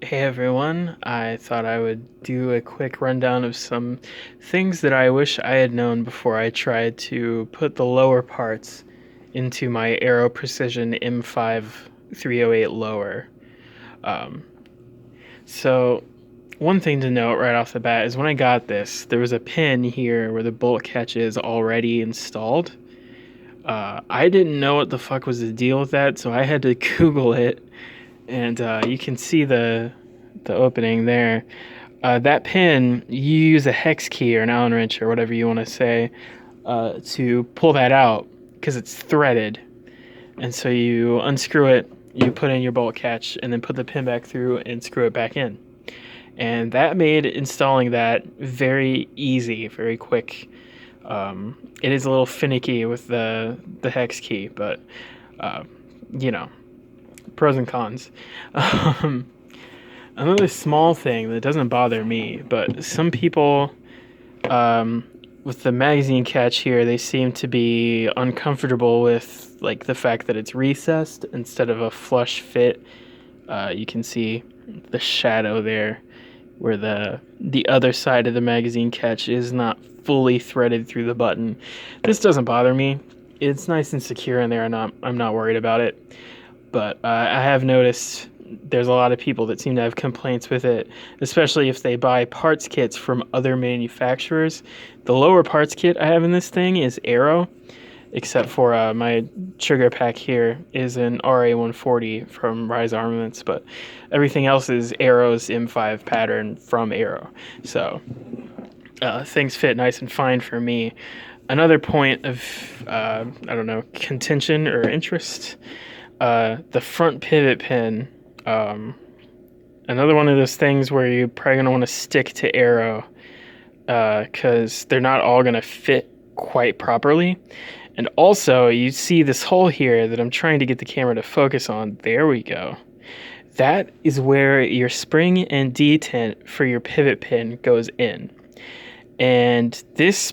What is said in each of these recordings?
Hey everyone, I thought I would do a quick rundown of some things that I wish I had known before I tried to put the lower parts into my Aero Precision M5 308 lower. Um, so, one thing to note right off the bat is when I got this, there was a pin here where the bolt catch is already installed. I didn't know what the fuck was the deal with that, so I had to Google it, and you can see the opening there. That pin, you use a hex key or an Allen wrench or whatever you want to say to pull that out because it's threaded. And so you unscrew it, you put in your bolt catch, and then put the pin back through and screw it back in. And that made installing that very easy, very quick. It is a little finicky with the hex key, but uh, you know, pros and cons. Um, Another small thing that doesn't bother me, but some people um, with the magazine catch here, they seem to be uncomfortable with like the fact that it's recessed instead of a flush fit. You can see the shadow there, where the other side of the magazine catch is not fully threaded through the button. This doesn't bother me. It's nice and secure in there. I'm not worried about it. But I have noticed there's a lot of people that seem to have complaints with it, especially if they buy parts kits from other manufacturers. The lower parts kit I have in this thing is Aero, except for my trigger pack here is an RA140 from Rise Armaments, but everything else is Aero's M5 pattern from Aero. So things fit nice and fine for me. Another point of, I don't know, contention or interest, the front pivot pin. Um, Another one of those things where you're probably going to want to stick to Aero because they're not all going to fit quite properly. And also, you see this hole here that I'm trying to get the camera to focus on. There we go. That is where your spring and detent for your pivot pin goes in. And this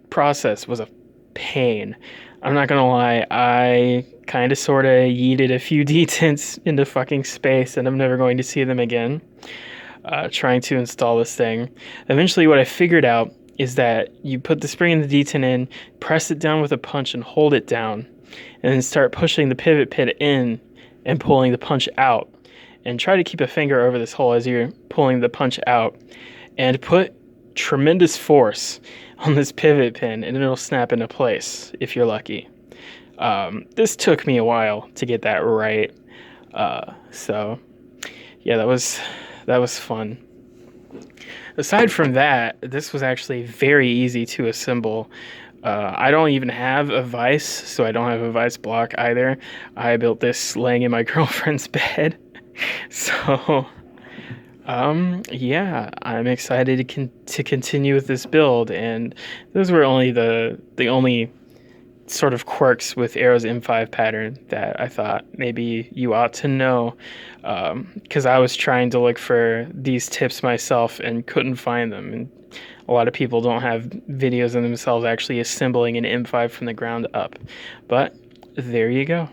process was a pain. I'm not gonna lie, I kind of sort of yeeted a few detents into fucking space, and I'm never going to see them again. Trying to install this thing. Eventually, what I figured out is that you put the spring and the detent in, press it down with a punch, and hold it down, and then start pushing the pivot pin in and pulling the punch out. And try to keep a finger over this hole as you're pulling the punch out, and put tremendous force on this pivot pin, and it'll snap into place if you're lucky. This took me a while to get that right. So yeah, that was fun. Aside from that, this was actually very easy to assemble. I don't even have a vise, so I don't have a vise block either. I built this laying in my girlfriend's bed. So yeah, I'm excited to continue with this build, and those were only the only sort of quirks with Aero's M5 pattern that I thought maybe you ought to know, because I was trying to look for these tips myself and couldn't find them, and a lot of people don't have videos of themselves actually assembling an M5 from the ground up, but there you go.